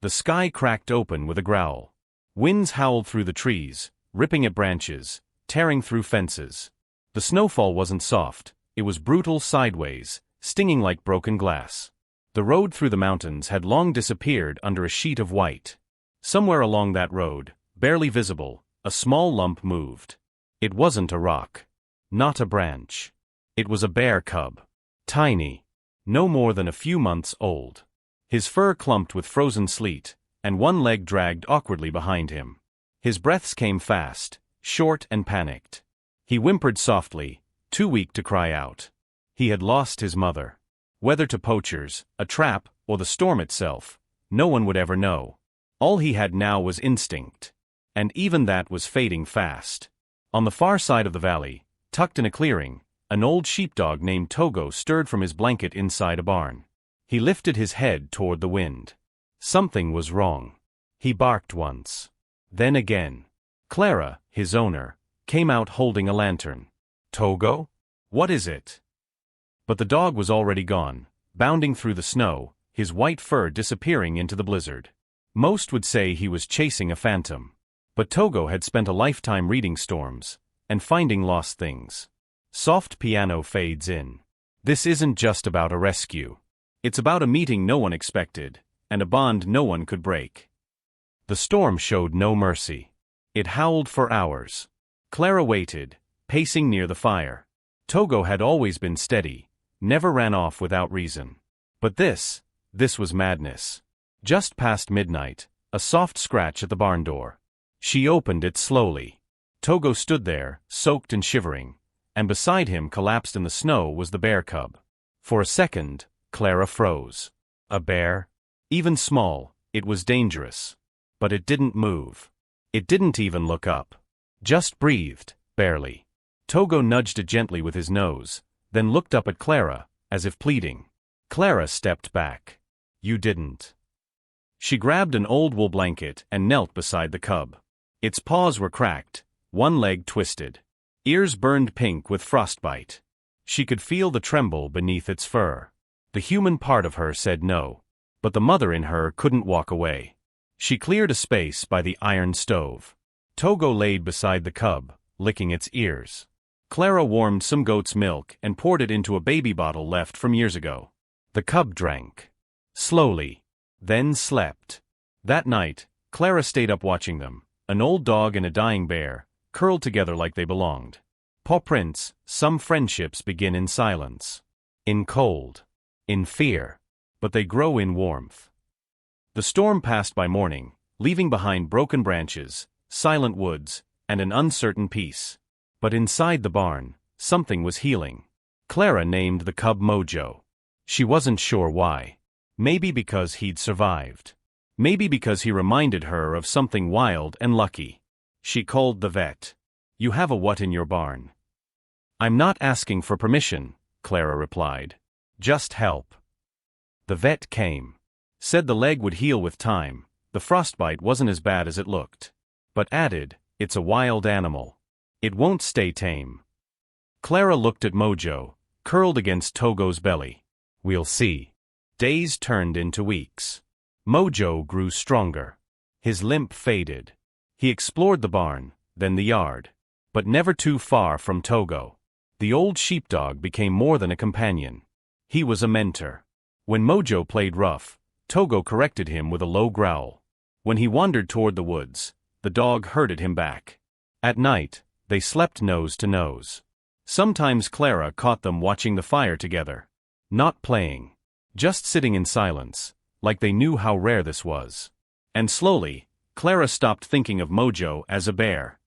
The sky cracked open with a growl. Winds howled through the trees, ripping at branches, tearing through fences. The snowfall wasn't soft, it was brutal sideways, stinging like broken glass. The road through the mountains had long disappeared under a sheet of white. Somewhere along that road, barely visible, a small lump moved. It wasn't a rock. Not a branch. It was a bear cub. Tiny. No more than a few months old. His fur clumped with frozen sleet, and one leg dragged awkwardly behind him. His breaths came fast, short and panicked. He whimpered softly, too weak to cry out. He had lost his mother. Whether to poachers, a trap, or the storm itself, no one would ever know. All he had now was instinct. And even that was fading fast. On the far side of the valley, tucked in a clearing, an old sheepdog named Togo stirred from his blanket inside a barn. He lifted his head toward the wind. Something was wrong. He barked once. Then again. Clara, his owner, came out holding a lantern. "Togo? What is it?" But the dog was already gone, bounding through the snow, his white fur disappearing into the blizzard. Most would say he was chasing a phantom. But Togo had spent a lifetime reading storms and finding lost things. Soft piano fades in. This isn't just about a rescue. It's about a meeting no one expected, and a bond no one could break. The storm showed no mercy. It howled for hours. Clara waited, pacing near the fire. Togo had always been steady, never ran off without reason. But this was madness. Just past midnight, a soft scratch at the barn door. She opened it slowly. Togo stood there, soaked and shivering, and beside him, collapsed in the snow, was the bear cub. For a second, Clara froze. A bear? Even small, it was dangerous. But it didn't move. It didn't even look up. Just breathed, barely. Togo nudged it gently with his nose, then looked up at Clara, as if pleading. Clara stepped back. "You didn't." She grabbed an old wool blanket and knelt beside the cub. Its paws were cracked, one leg twisted. Ears burned pink with frostbite. She could feel the tremble beneath its fur. The human part of her said no. But the mother in her couldn't walk away. She cleared a space by the iron stove. Togo laid beside the cub, licking its ears. Clara warmed some goat's milk and poured it into a baby bottle left from years ago. The cub drank. Slowly. Then slept. That night, Clara stayed up watching them, an old dog and a dying bear, curled together like they belonged. Paw prints, some friendships begin in silence. In cold. In fear. But they grow in warmth. The storm passed by morning, leaving behind broken branches, silent woods, and an uncertain peace. But inside the barn, something was healing. Clara named the cub Mojo. She wasn't sure why. Maybe because he'd survived. Maybe because he reminded her of something wild and lucky. She called the vet. "You have a what in your barn?" "I'm not asking for permission," Clara replied. "Just help." The vet came. Said the leg would heal with time, the frostbite wasn't as bad as it looked. But added, "It's a wild animal. It won't stay tame." Clara looked at Mojo, curled against Togo's belly. "We'll see." Days turned into weeks. Mojo grew stronger. His limp faded. He explored the barn, then the yard. But never too far from Togo. The old sheepdog became more than a companion. He was a mentor. When Mojo played rough, Togo corrected him with a low growl. When he wandered toward the woods, the dog herded him back. At night, they slept nose to nose. Sometimes Clara caught them watching the fire together. Not playing. Just sitting in silence, like they knew how rare this was. And slowly, Clara stopped thinking of Mojo as a bear.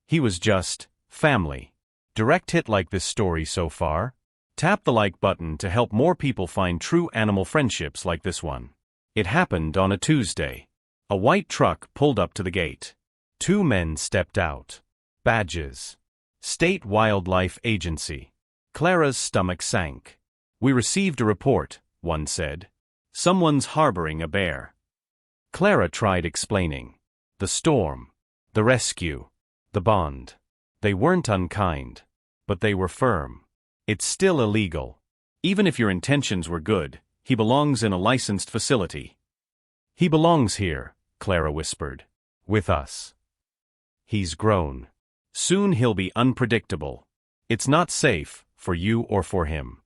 He was just family. Direct hit like this story so far? Tap the like button to help more people find true animal friendships like this one. It happened on a Tuesday. A white truck pulled up to the gate. 2 men stepped out. Badges. State Wildlife Agency. Clara's stomach sank. "We received a report," one said. "Someone's harboring a bear." Clara tried explaining. The storm. The rescue. The bond. They weren't unkind. But they were firm. "It's still illegal. Even if your intentions were good, he belongs in a licensed facility." He belongs here, Clara whispered. With us. He's grown. Soon he'll be unpredictable. It's not safe, for you or for him.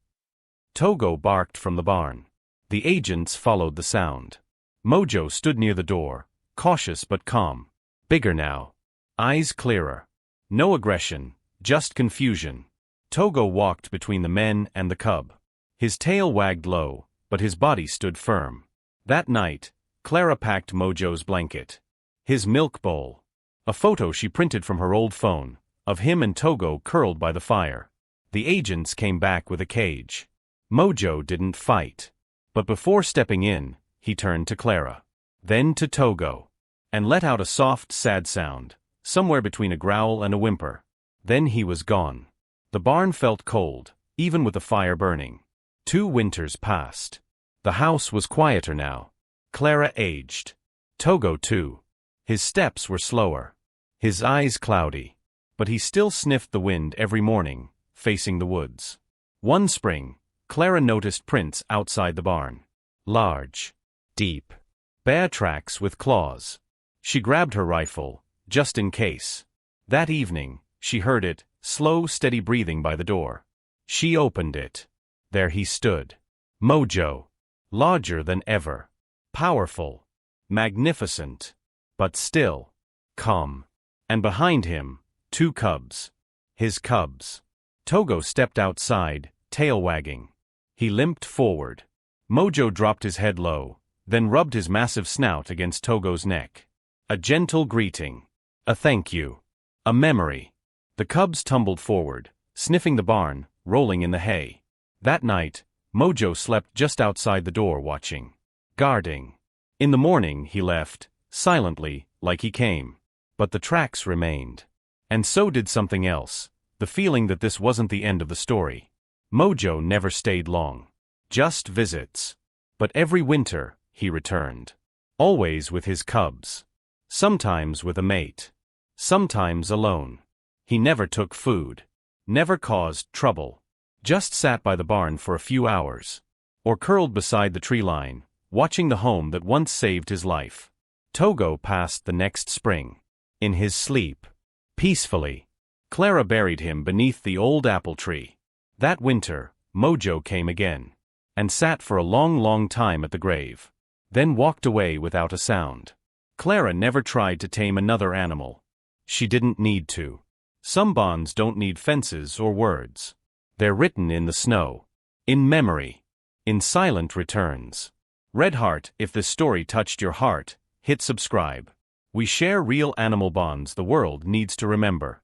Togo barked from the barn. The agents followed the sound. Mojo stood near the door, cautious but calm. Bigger now. Eyes clearer. No aggression, just confusion. Togo walked between the men and the cub. His tail wagged low, but his body stood firm. That night, Clara packed Mojo's blanket. His milk bowl. A photo she printed from her old phone, of him and Togo curled by the fire. The agents came back with a cage. Mojo didn't fight. But before stepping in, he turned to Clara. Then to Togo. And let out a soft, sad sound, somewhere between a growl and a whimper. Then he was gone. The barn felt cold, even with the fire burning. 2 winters passed. The house was quieter now. Clara aged. Togo too. His steps were slower. His eyes cloudy. But he still sniffed the wind every morning, facing the woods. One spring, Clara noticed prints outside the barn. Large. Deep. Bear tracks with claws. She grabbed her rifle, just in case. That evening, she heard it, slow, steady breathing by the door. She opened it. There he stood. Mojo. Larger than ever. Powerful. Magnificent. But still. Calm. And behind him, 2 cubs. His cubs. Togo stepped outside, tail wagging. He limped forward. Mojo dropped his head low, then rubbed his massive snout against Togo's neck. A gentle greeting. A thank you. A memory. The cubs tumbled forward, sniffing the barn, rolling in the hay. That night, Mojo slept just outside the door watching. Guarding. In the morning he left, silently, like he came. But the tracks remained. And so did something else, the feeling that this wasn't the end of the story. Mojo never stayed long. Just visits. But every winter, he returned. Always with his cubs. Sometimes with a mate. Sometimes alone. He never took food. Never caused trouble. Just sat by the barn for a few hours. Or curled beside the tree line, watching the home that once saved his life. Togo passed the next spring. In his sleep. Peacefully. Clara buried him beneath the old apple tree. That winter, Mojo came again. And sat for a long, long time at the grave. Then walked away without a sound. Clara never tried to tame another animal. She didn't need to. Some bonds don't need fences or words. They're written in the snow. In memory. In silent returns. Red Heart, if this story touched your heart, hit subscribe. We share real animal bonds the world needs to remember.